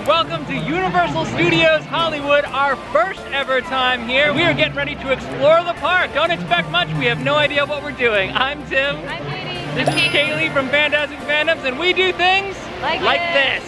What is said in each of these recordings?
Welcome to Universal Studios Hollywood, our first ever time here. We are getting ready to explore the park. Don't expect much, we have no idea what we're doing. I'm Tim. I'm Katie. This is Kaylee from Fantastic Fandoms, and we do things like this.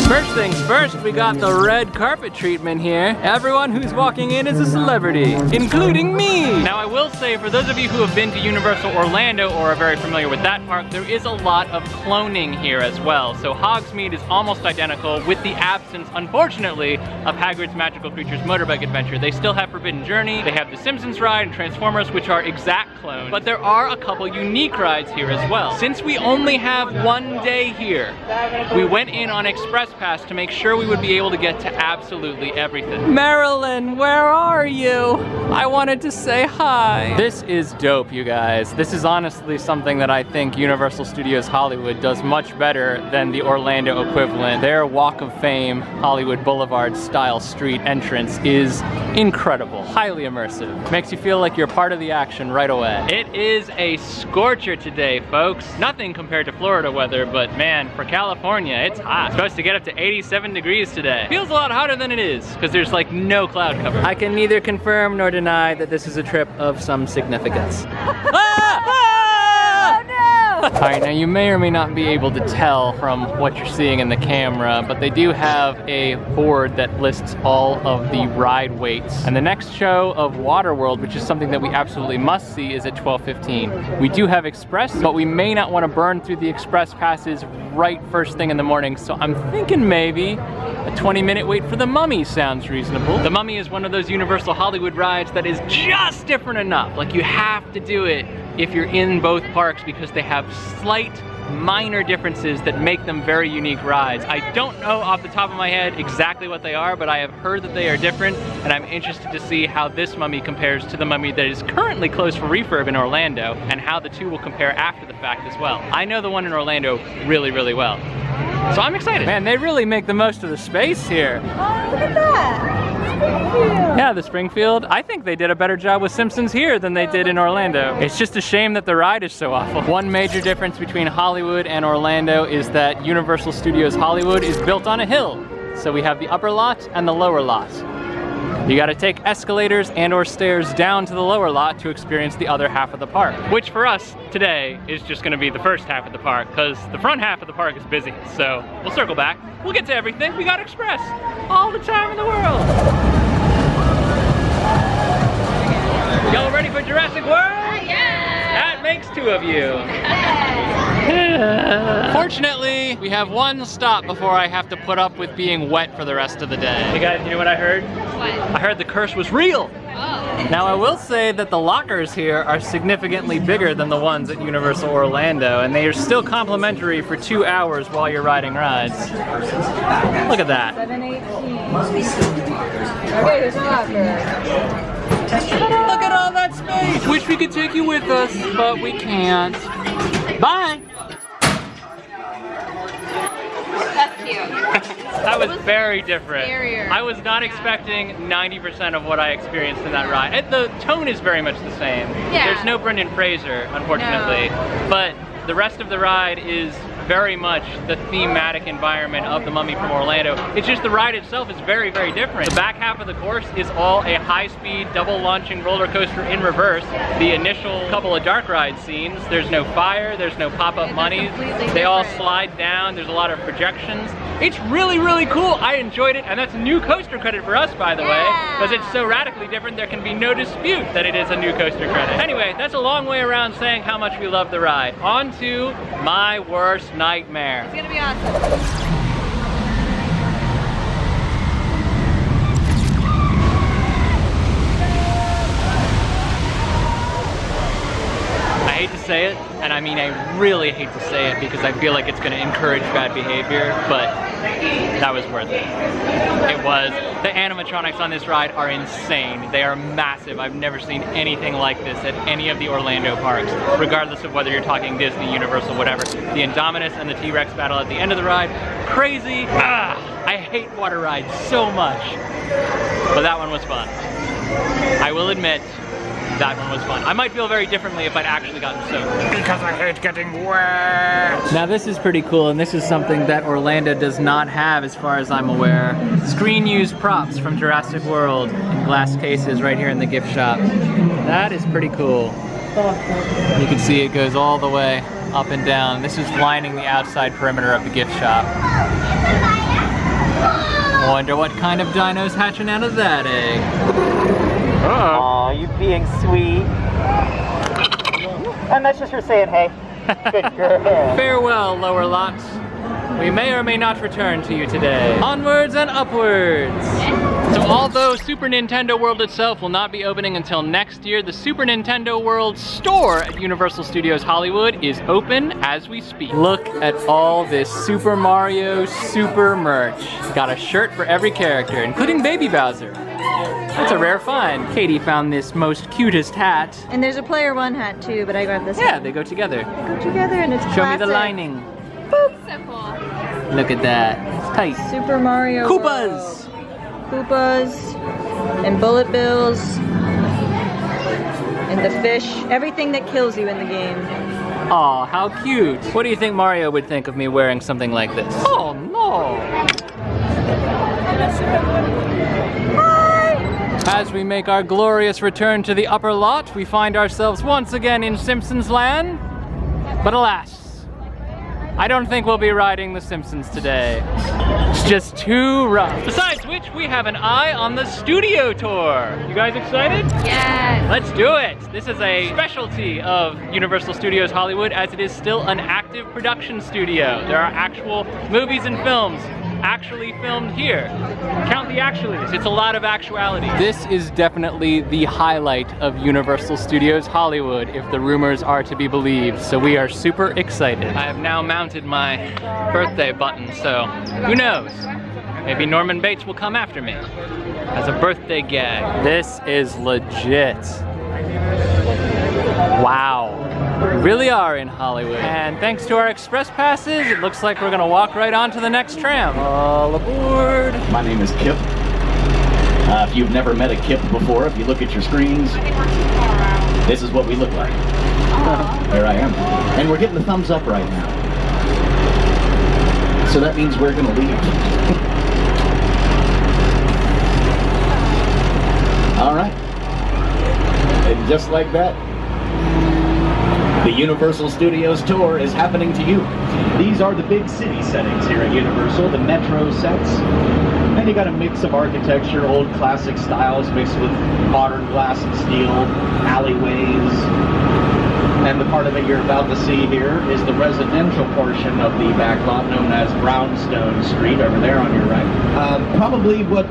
First things first, we got the red carpet treatment here. Everyone who's walking in is a celebrity, including me. Now I will say, for those of you who have been to Universal Orlando or are very familiar with that park, there is a lot of cloning here as well. So Hogsmeade is almost identical with the absence, unfortunately, of Hagrid's Magical Creatures Motorbike Adventure. They still have Forbidden Journey, they have the Simpsons ride and Transformers, which are exact clones, but there are a couple unique rides here as well. Since we only have one day here, we went in on Express Pass to make sure we would be able to get to absolutely everything. Marilyn, where are you? I wanted to say hi. This is dope, you guys. This is honestly something that I think Universal Studios Hollywood does much better than the Orlando equivalent. Their Walk of Fame, Hollywood Boulevard style street entrance is incredible, highly immersive. Makes you feel like you're part of the action right away. It is a scorcher today, folks. Nothing compared to Florida weather, but man, for California, it's hot. It's supposed to get up to 87 degrees today. Feels a lot hotter than it is, because there's like no cloud cover. I can neither confirm nor deny that this is a trip of some significance. Alright, now you may or may not be able to tell from what you're seeing in the camera, but they do have a board that lists all of the ride weights. And the next show of Waterworld, which is something that we absolutely must see, is at 12:15. We do have Express, but we may not want to burn through the Express passes right first thing in the morning, so I'm thinking maybe a 20-minute wait for the Mummy sounds reasonable. The Mummy is one of those Universal Hollywood rides that is just different enough. Like, you have to do it if you're in both parks because they have slight minor differences that make them very unique rides. I don't know off the top of my head exactly what they are, but I have heard that they are different, and I'm interested to see how this Mummy compares to the Mummy that is currently closed for refurb in Orlando, and how the two will compare after the fact as well. I know the one in Orlando really, really well, so I'm excited. Man, they really make the most of the space here. Oh, look at that! Springfield. Yeah, the Springfield. I think they did a better job with Simpsons here than they did in Orlando. It's just a shame that the ride is so awful. One major difference between Hollywood and Orlando is that Universal Studios Hollywood is built on a hill. So we have the upper lot and the lower lot. You gotta take escalators and or stairs down to the lower lot to experience the other half of the park. Which for us today is just gonna be the first half of the park, because the front half of the park is busy. So we'll circle back. We'll get to everything. We got Express all the time in the world. Y'all ready for Jurassic World? Yeah! That makes two of you. Fortunately, we have one stop before I have to put up with being wet for the rest of the day. Hey guys, you know what I heard? What? I heard the curse was real. Oh. Now I will say that the lockers here are significantly bigger than the ones at Universal Orlando, and they are still complimentary for 2 hours while you're riding rides. Look at that. 7:18. Okay, here's your locker. Look at all that space! Wish we could take you with us, but we can't. Bye! That's cute. That was very different. Scarier. I was not expecting 90% of what I experienced in that ride. And the tone is very much the same. Yeah. There's no Brendan Fraser, unfortunately. No. But the rest of the ride is very much the thematic environment of the Mummy from Orlando. It's just the ride itself is very, very different. The back half of the course is all a high-speed, double-launching roller coaster in reverse. The initial couple of dark ride scenes, there's no fire, there's no pop-up monies. They all slide down, there's a lot of projections. It's really, really cool. I enjoyed it, and that's a new coaster credit for us, by the way, because it's so radically different, there can be no dispute that it is a new coaster credit. Anyway, that's a long way around saying how much we love the ride. On to my worst nightmare. It's gonna be awesome. I hate to say it, and I mean I really hate to say it because I feel like it's going to encourage bad behavior, but that was worth it. It was. The animatronics on this ride are insane. They are massive. I've never seen anything like this at any of the Orlando parks, regardless of whether you're talking Disney, Universal, whatever. The Indominus and the T-Rex battle at the end of the ride, crazy. I hate water rides so much, but that one was fun. I will admit, that one was fun. I might feel very differently if I'd actually gotten soaked. Because I hate getting wet. Now this is pretty cool, and this is something that Orlando does not have as far as I'm aware. Screen used props from Jurassic World in glass cases right here in the gift shop. That is pretty cool. You can see it goes all the way up and down. This is lining the outside perimeter of the gift shop. Wonder what kind of dino's hatching out of that egg. Aw, you being sweet. And that's just her saying hey. Good girl. Farewell, lower lots. We may or may not return to you today. Onwards and upwards. So although Super Nintendo World itself will not be opening until next year, the Super Nintendo World store at Universal Studios Hollywood is open as we speak. Look at all this Super Mario Super merch. Got a shirt for every character, including Baby Bowser. That's a rare find. Katie found this most cutest hat. And there's a player one hat too, but I grabbed this Yeah, one. they go together. They go together and it's Show me the classic. lining. Boop. So cool. Look at that. It's tight. Super Mario Koopas! World. Koopas. And bullet bills. And the fish. Everything that kills you in the game. Aw, how cute. What do you think Mario would think of me wearing something like this? Oh no! As we make our glorious return to the upper lot, we find ourselves once again in Simpsons land. But alas, I don't think we'll be riding the Simpsons today. It's just too rough. Besides which, we have an eye on the studio tour. You guys excited? Yes. Let's do it! This is a specialty of Universal Studios Hollywood, as it is still an active production studio. There are actual movies and films actually filmed here. Count the actuallys, it's a lot of actuality. This is definitely the highlight of Universal Studios Hollywood, if the rumors are to be believed, so we are super excited. I have now mounted my birthday button, so who knows? Maybe Norman Bates will come after me as a birthday gag. This is legit. Wow. We really are in Hollywood. And thanks to our express passes, it looks like we're gonna walk right on to the next tram. All aboard. My name is Kip. If you've never met a Kip before, if you look at your screens, this is what we look like. There I am. And we're getting the thumbs up right now. So that means we're gonna leave. All right. And just like that, the Universal Studios tour is happening to you. These are the big city settings here at Universal, the metro sets. And you got a mix of architecture, old classic styles mixed with modern glass and steel, alleyways. And the part of it you're about to see here is the residential portion of the back lot known as Brownstone Street, over there on your right. Probably what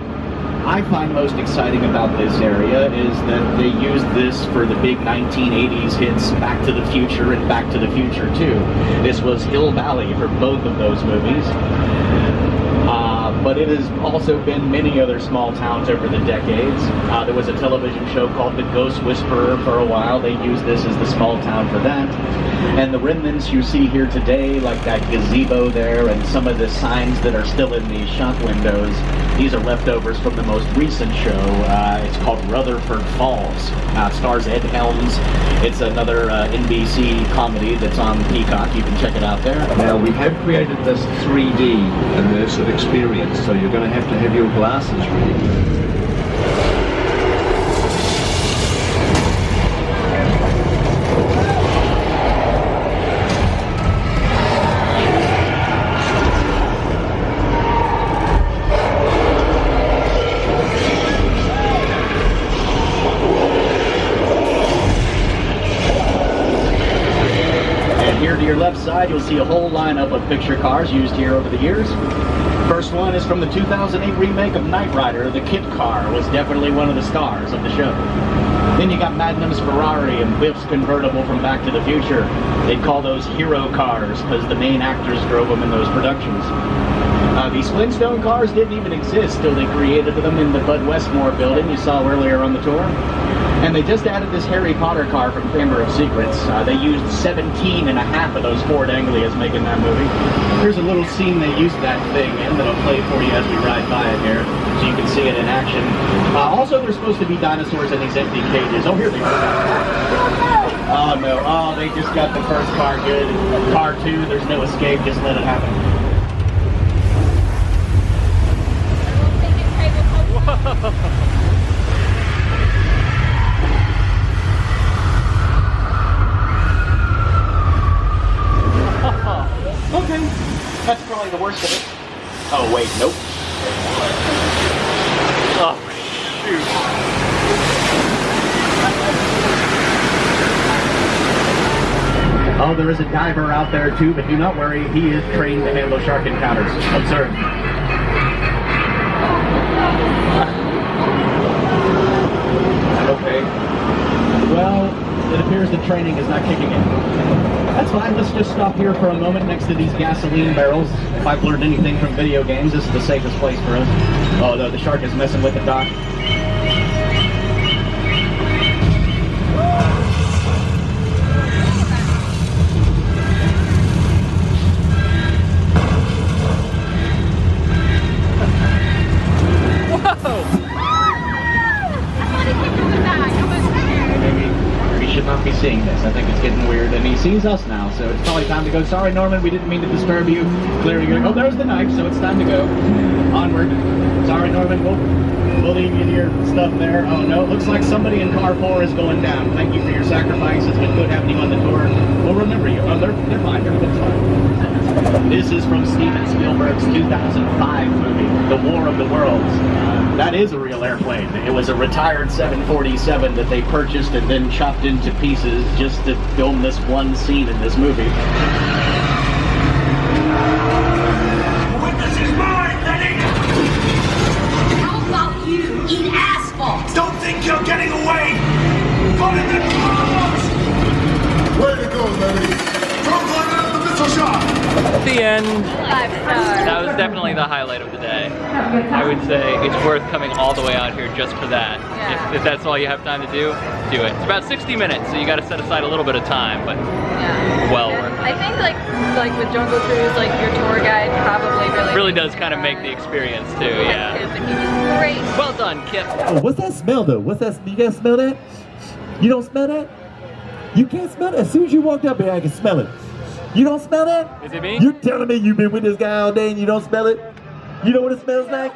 I find most exciting about this area is that they used this for the big 1980s hits, Back to the Future and Back to the Future 2. This was Hill Valley for both of those movies. But it has also been many other small towns over the decades. There was a television show called The Ghost Whisperer for a while. They used this as the small town for that. And the remnants you see here today, like that gazebo there and some of the signs that are still in the shop windows, these are leftovers from the most recent show. It's called Rutherford Falls. It stars Ed Helms. It's another NBC comedy that's on Peacock. You can check it out there. Now, we have created this 3D immersive experience, so you're going to have your glasses ready. You'll see a whole lineup of picture cars used here over the years. First one is from the 2008 remake of Knight Rider. The Kit car was definitely one of the stars of the show. Then you got Magnum's Ferrari and Biff's convertible from Back to the Future. They'd call those hero cars because the main actors drove them in those productions. These Flintstone cars didn't even exist till they created them in the Bud Westmore building you saw earlier on the tour. And they just added this Harry Potter car from Chamber of Secrets. They used 17 and a half of those Ford Anglias making that movie. Here's a little scene they used that thing in that I'll play for you as we ride by it here, so you can see it in action. Also, there's supposed to be dinosaurs in these empty cages. Oh, here they are. Oh, no. Oh, they just got the first car good. Car 2, there's no escape. Just let it happen. Okay, that's probably the worst of it. Oh wait, nope. Oh, shoot. Oh, there is a diver out there too, but do not worry, he is trained to handle shark encounters. Observe. Okay. Well, it appears the training is not kicking in. That's fine, let's just stop here for a moment next to these gasoline barrels. If I've learned anything from video games, this is the safest place for us. Oh no, the shark is messing with the dock. Not be seeing this. I think it's getting weird, and he sees us now, so it's probably time to go. Sorry, Norman, we didn't mean to disturb you. Clearing your... Oh, there's the knife, so it's time to go. Onward. Sorry, Norman, we'll leave you your stuff there. Oh, no, it looks like somebody in car 4 is going down. Thank you for your sacrifice. It's been good having you on the tour. We'll remember you. Oh, they're fine. Everything's fine. This is from Steven Spielberg's 2005 movie, The War of the Worlds. That is a real airplane. It was a retired 747 that they purchased and then chopped into pieces just to film this one scene in this movie. Witness is mine, Lenny! How about you eat asphalt? Don't think you're getting away! Put in the clothes! Way to go, Lenny! Don't climb out of the missile shot! The end. 5 stars. That was definitely the highlight of the day. I would say it's worth coming all the way out here just for that. Yeah. If that's all you have time to do it. It's about 60 minutes, so you got to set aside a little bit of time, but well worth it. I think like with Jungle Cruise, like your tour guide probably really does kind of make the experience too, yeah. Kip, and he was great. Well done, Kip. Oh, what's that smell though? What's that? You guys smell that? You don't smell that? You can't smell it. As soon as you walked up here, I can smell it. You don't smell that? Is it me? You're telling me you've been with this guy all day and you don't smell it? You know what it smells like?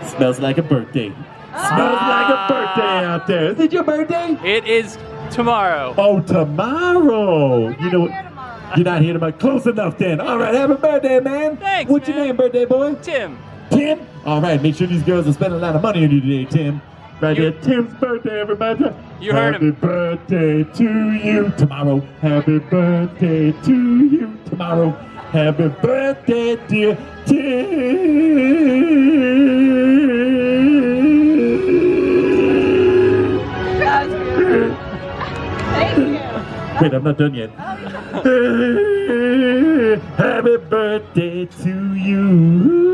It smells like a birthday. Smells like a birthday out there. Is it your birthday? It is tomorrow. Oh, tomorrow. You know what? You're not here tomorrow. Close enough then. All right, happy birthday, man. Thanks, What's man. your name, birthday boy? Tim. Tim? All right, make sure these girls are spending a lot of money on you today, Tim. Right there, Tim's birthday, everybody. You heard him. Happy birthday to you tomorrow. Happy birthday to you tomorrow. Happy birthday, dear Tim. That was good. Thank you. Wait, I'm not done yet. Happy birthday to you.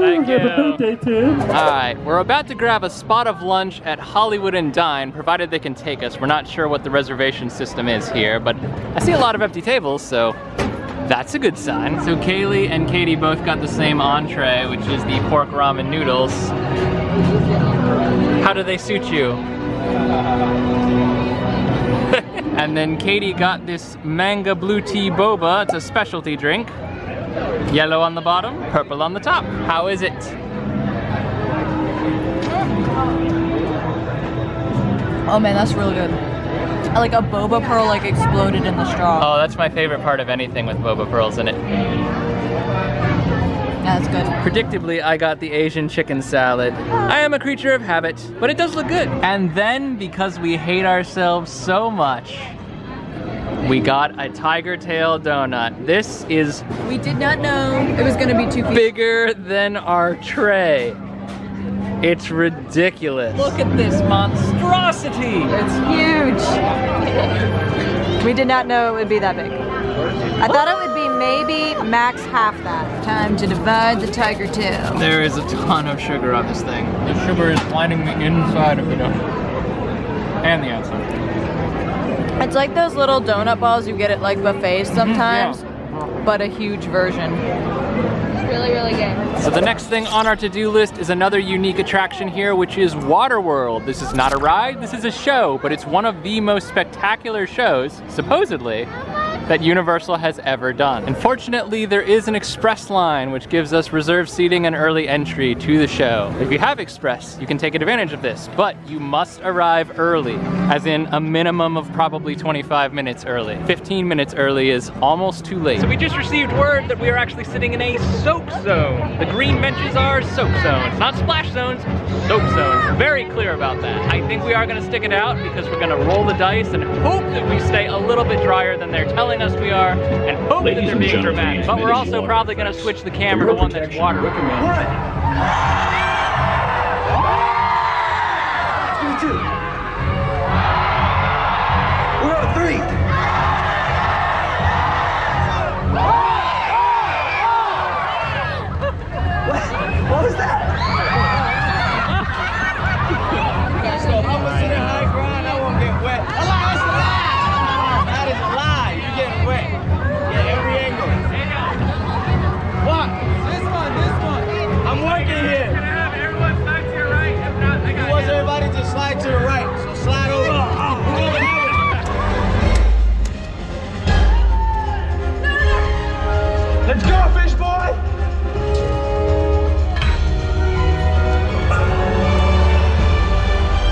Thank you. Happy birthday, Tim. Alright, we're about to grab a spot of lunch at Hollywood and Dine, provided they can take us. We're not sure what the reservation system is here, but I see a lot of empty tables, so that's a good sign. So Kaylee and Katie both got the same entree, which is the pork ramen noodles. How do they suit you? And then Katie got this manga blue tea boba. It's a specialty drink. Yellow on the bottom, purple on the top. How is it? Oh man, that's really good. Like a boba pearl like exploded in the straw. Oh, that's my favorite part of anything with boba pearls in it. Yeah, that's good. Predictably, I got the Asian chicken salad. I am a creature of habit, but it does look good. And then, because we hate ourselves so much, we got a tiger tail donut. This is We did not know it was gonna be 2 feet. bigger than our tray. It's ridiculous. Look at this monstrosity. It's huge. We did not know it would be that big. I thought it would be maybe max half that. Time to divide the tiger tail. There is a ton of sugar on this thing. The sugar is lining the inside of the dough. And the outside. It's like those little donut balls you get at like buffets sometimes, but a huge version. Really, really good. So the next thing on our to-do list is another unique attraction here, which is Waterworld. This is not a ride, this is a show, but it's one of the most spectacular shows, supposedly, that Universal has ever done. Unfortunately, there is an express line which gives us reserved seating and early entry to the show. If you have express, you can take advantage of this, but you must arrive early, as in a minimum of probably 25 minutes early. 15 minutes early is almost too late. So we just received word that we are actually sitting in a soak zone. The green benches are soak zones, not splash zones, soak zones. Very clear about that. I think we are gonna stick it out because we're gonna roll the dice and hope that we stay a little bit drier than they're telling us we are, and hope that they're being dramatic. But we're also probably going to switch the camera to one that's water. We're on 3. What was that? So if I'm sitting high ground, I won't get wet. That's a lie! That is a lie. You're getting wet. Yeah, every angle. What? This one. I'm working here. Everyone slide to your right. If not, he wants everybody to slide to the right. So slide over. Let's go, fish boy!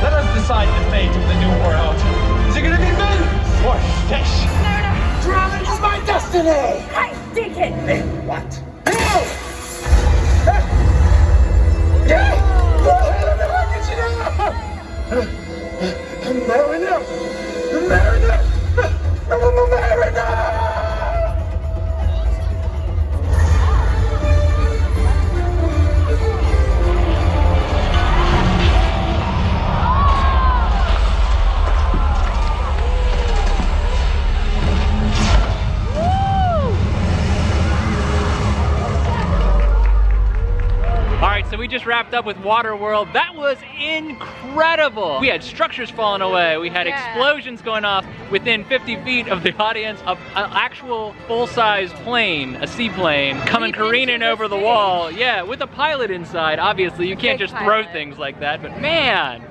Let us decide the fate of the new world. Is it gonna be me or fish? Drowning is my destiny! I dig it! What? Mariner! So we just wrapped up with Waterworld. That was incredible. We had structures falling away. We had explosions going off within 50 feet of the audience. An actual full-size plane, a seaplane, coming careening over the wall. Yeah, with a pilot inside. Obviously, you can't just throw things like that, but man,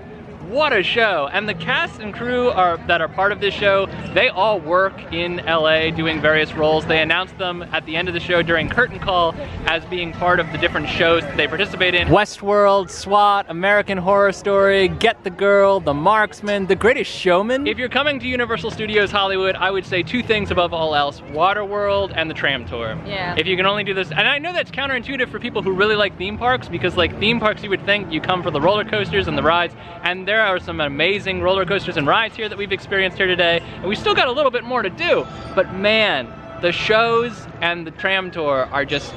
what a show. And the cast and crew that are part of this show, they all work in LA doing various roles. They announced them at the end of the show during curtain call as being part of the different shows that they participate in. Westworld, SWAT, American Horror Story, Get the Girl, The Marksman, The Greatest Showman. If you're coming to Universal Studios Hollywood, I would say two things above all else: Waterworld and the Tram Tour. Yeah. If you can only do this, and I know that's counterintuitive for people who really like theme parks, because like theme parks you would think you come for the roller coasters and the rides, and there are some amazing roller coasters and rides here that we've experienced here today, and we still got a little bit more to do, but man, the shows and the Tram Tour are just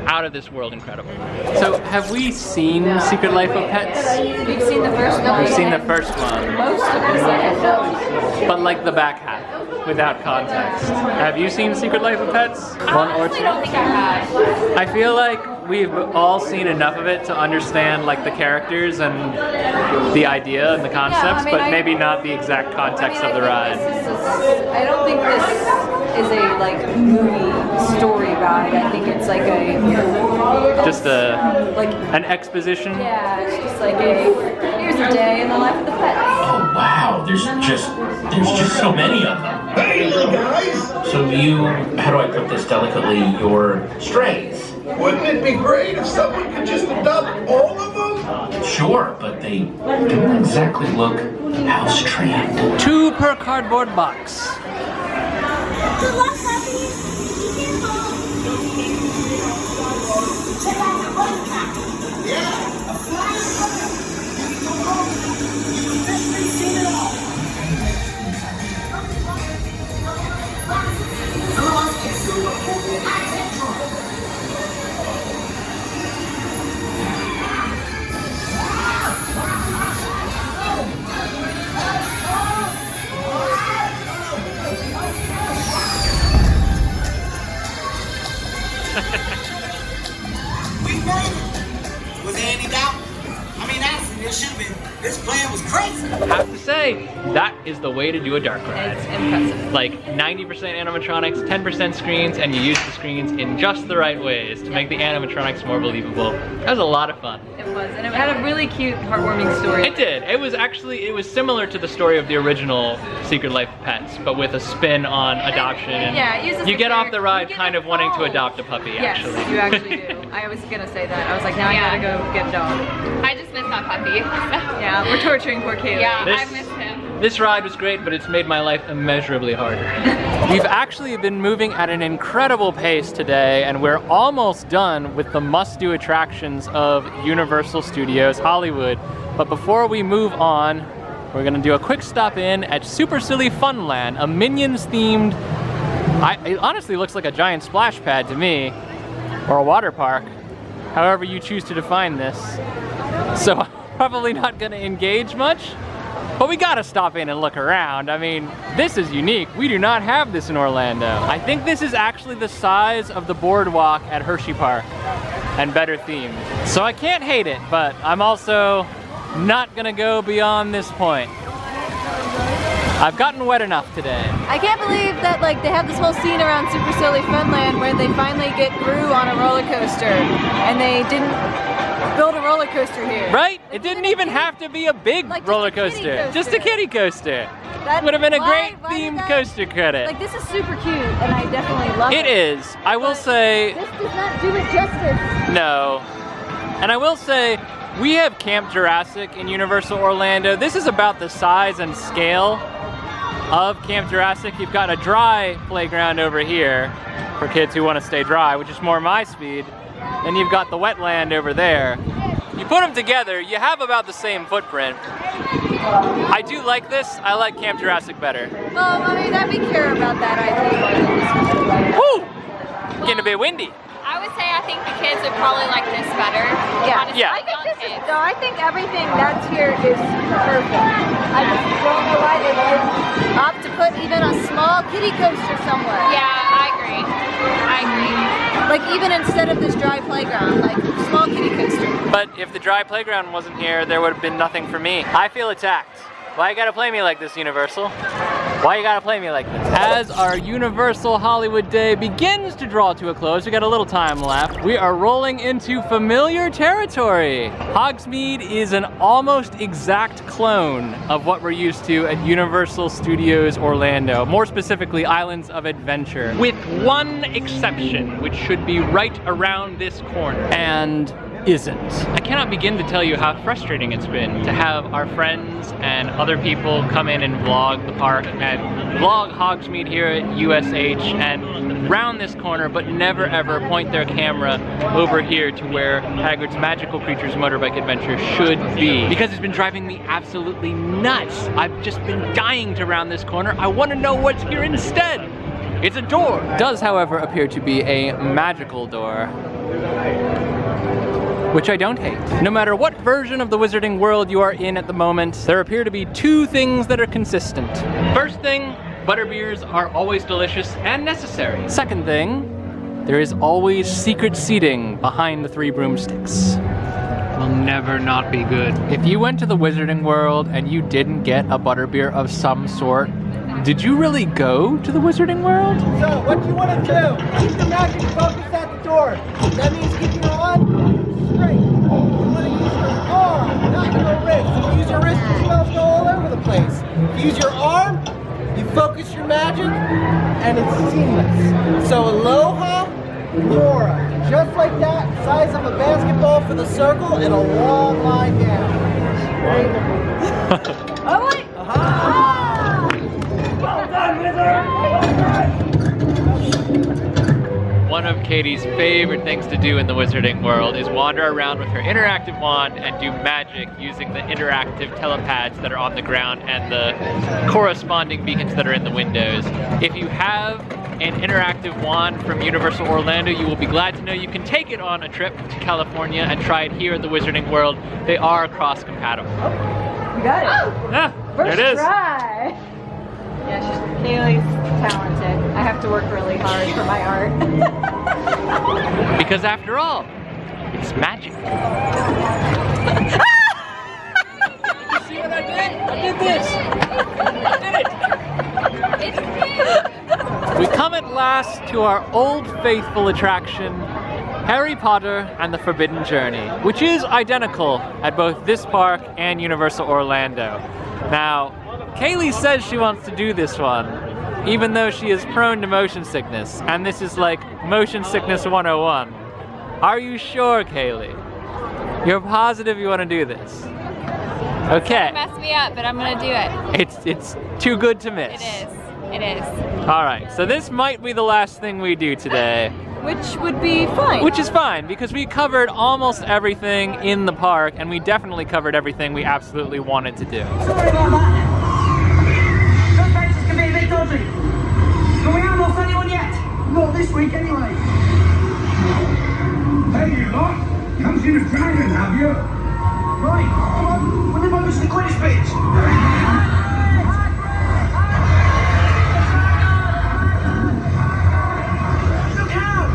out of this world incredible. So have we seen Secret Life of Pets? We've seen the first one. We've seen the first one. Most of the second one. But like the back half, without context. Have you seen Secret Life of Pets? One or two? I don't think I have. I feel like we've all seen enough of it to understand like the characters and the idea and the concepts, but maybe not the exact context of the ride. I don't think this is a like movie story ride. I think it's like an exposition. Yeah, it's just like here's a day in the life of the pets. Oh wow, there's just so many of them. Hey, you guys! So how do I put this delicately, you're strays? Wouldn't it be great if someone could just adopt all of them? Sure, but they don't exactly look house-trained. 2 per cardboard box. Good luck, puppy. Be careful. Check out the road map. Yeah, a flying road. Best thing seen it all. We made it. Was there any doubt? I mean, honestly, it should have been. This plan was crazy. I have to say, that is the way to do a dark ride. It's impressive. Like 90% animatronics, 10% screens, and you use the screens in just the right ways to make the animatronics more believable. That was a lot of fun. It was, and it had a really cute, heartwarming story. It did. It was similar to the story of the original Secret Life of Pets, but with a spin on adoption. And yeah, it uses you get off the ride you get kind of wanting to involved. adopt a puppy, Yes, actually. you actually do. I was gonna say that. I was like, now I gotta go get a dog. I just miss my puppy. Yeah, we're torturing poor Kaylee. Yeah, This- I miss him. This ride was great, but it's made my life immeasurably harder. We've actually been moving at an incredible pace today, and we're almost done with the must-do attractions of Universal Studios Hollywood. But before we move on, we're gonna do a quick stop in at Super Silly Funland, a Minions-themed, it honestly looks like a giant splash pad to me, or a water park, however you choose to define this. So I'm probably not gonna engage much, but we gotta stop in and look around. I mean, this is unique. We do not have this in Orlando. I think this is actually the size of the boardwalk at Hershey Park and better themed. So I can't hate it, but I'm also not gonna go beyond this point. I've gotten wet enough today. I can't believe that like they have this whole scene around Super Silly Funland where they finally get Gru on a roller coaster, and they didn't build a roller coaster here. Right? It didn't even have to be a big Like, just roller a kiddie coaster. coaster. Just a kiddie coaster. That Would have been a why great did themed that- coaster credit. Like this is super cute, and I definitely love it. It is. I will But say, this does not do it justice. no. And I will say, we have Camp Jurassic in Universal Orlando. This is about the size and scale of Camp Jurassic. You've got a dry playground over here for kids who want to stay dry, which is more my speed. Then you've got the wetland over there. You put them together, you have about the same footprint. I do like this. I like Camp Jurassic better. Well, I mean, we care about that, I think. Woo! Getting a bit windy. I would say I think the kids would probably like this better. Yeah. Honestly, Yeah. I think young this is, kids. no, I think everything that's here is perfect. I just don't know why they didn't opt to put even a small kiddie coaster somewhere. Yeah, I agree. I agree. Like even instead of this dry playground, like small kiddie coaster. But if the dry playground wasn't here, there would have been nothing for me. I feel attacked. Why you gotta play me like this, Universal? Why you gotta play me like this? As our Universal Hollywood Day begins to draw to a close, we got a little time left, we are rolling into familiar territory. Hogsmeade is an almost exact clone of what we're used to at Universal Studios Orlando, more specifically Islands of Adventure, with one exception, which should be right around this corner. And isn't. I cannot begin to tell you how frustrating it's been to have our friends and other people come in and vlog the park and vlog Hogsmeade here at USH and round this corner, but never ever point their camera over here to where Hagrid's Magical Creatures Motorbike Adventure should be. Because it's been driving me absolutely nuts. I've just been dying to round this corner. I want to know what's here instead. It's a door. It does, however, appear to be a magical door, which I don't hate. No matter what version of the Wizarding World you are in at the moment, there appear to be two things that are consistent. First thing, Butterbeers are always delicious and necessary. Second thing, there is always secret seating behind the three broomsticks. Will never not be good. If you went to the Wizarding World and you didn't get a Butterbeer of some sort, did you really go to the Wizarding World? So, what you want to do? Keep the magic focus at the door. That means keep your arm straight. You want to use your arm, not your wrist. If you use your wrist, your spells go all over the place. If you use your arm, you focus your magic, and it's seamless. So, aloha, Laura. Just like that, size of a basketball for the circle and a long line down. Oh wait! Well done, wizard! One of Katie's favorite things to do in the Wizarding World is wander around with her interactive wand and do magic using the interactive telepads that are on the ground and the corresponding beacons that are in the windows. If you have an interactive wand from Universal Orlando, you will be glad to know you can take it on a trip to California and try it here at the Wizarding World. They are cross-compatible. You got it. Ah, there First it is. try. Yeah, Kaylee's talented. I have to work really hard for my art. Because after all, it's magic. You see what I did? I did this. I did it. We come at last to our old faithful attraction, Harry Potter and the Forbidden Journey, which is identical at both this park and Universal Orlando. Now, Kaylee says she wants to do this one, even though she is prone to motion sickness, and this is like motion sickness 101. Are you sure, Kaylee? You're positive you want to do this? Okay. It's gonna mess me up, but I'm gonna do it. It's too good to miss. It is. It is. All right, so this might be the last thing we do today. Which would be fine. Which is fine, because we covered almost everything in the park, and we definitely covered everything we absolutely wanted to do. Sorry about that. Those faces can be a bit dodgy. But we haven't lost anyone yet. Not this week, anyway. Hey, you lot. Come see the dragon, have you? Right, come on. We'll live over to the Quidditch pitch. Look out!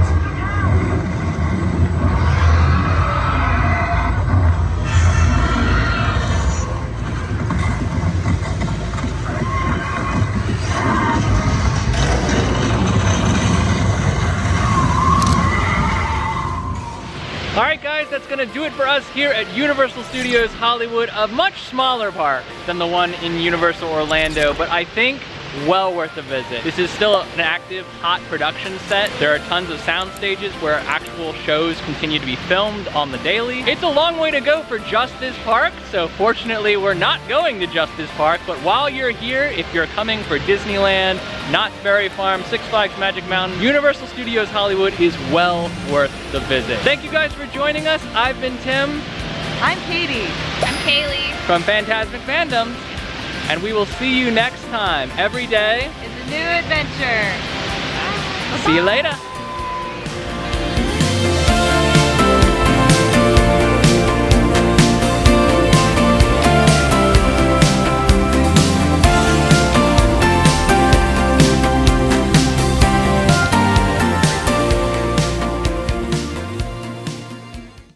All right, guys, that's gonna do it for us here at Universal Studios Hollywood, a much smaller park than the one in Universal Orlando, but I think well worth a visit. This is still an active, hot production set. There are tons of sound stages where actual shows continue to be filmed on the daily. It's a long way to go for just this park, so fortunately we're not going to just this park, but while you're here, if you're coming for Disneyland, Knott's Berry Farm, Six Flags Magic Mountain, Universal Studios Hollywood is well worth the visit. Thank you guys for joining us. I've been Tim. I'm Katie. I'm Kaylee. From Fantasmic Fandoms. And we will see you next time. Every day It's a new adventure. See you later.